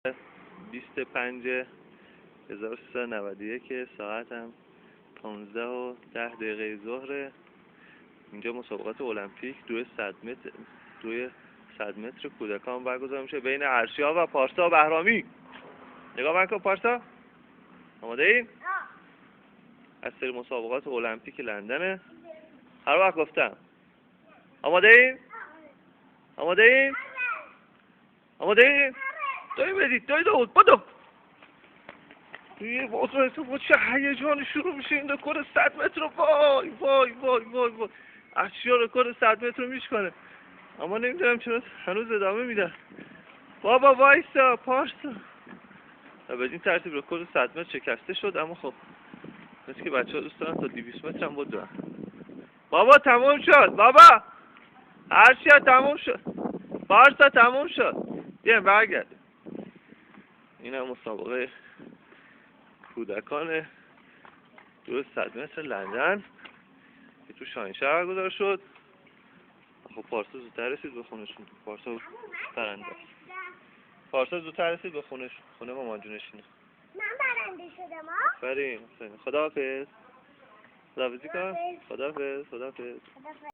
25/1391 ساعت هم 15:10 ظهر. اینجا مسابقات المپیک دوی 100 متر کودکان برگزار میشه بین ارشیا و پارسا بهرامی. نگاه کن پارسا، آماده این؟ از سری مسابقات المپیک لندنه. هر وقت گفتم آماده این؟ آماده این؟ آماده این؟ دایی بدید، دایی داود، بدو! یه بازو با چه هیجانی شروع میشه این رکورد 100 متر رو. وای وای وای وای وای، ارشیا رکورد 100 متر رو میشکنه، اما نمیدونم چرا هنوز ادامه میدن. بابا وایسا پارسا. و به این ترتیب رکورد 100 متر شکسته شد، اما خب مثل که بچه ها دوست دارن تا 200 متر هم بود. بابا تموم شد، بابا ارشیا تموم شد، پارسا تموم شد، بیاین برگرد. این هم مسابقه کودکان دور 100 متر لندن که تو شاهینشهر برگزار شد. خب پارسا زودتر رسید به خونشون. پارسا برنده. پارسا زودتر رسید به خونه مامان جونشونه. من برنده شدم. آفرین. خداحافظ. خداحافظی کن. خداحافظ.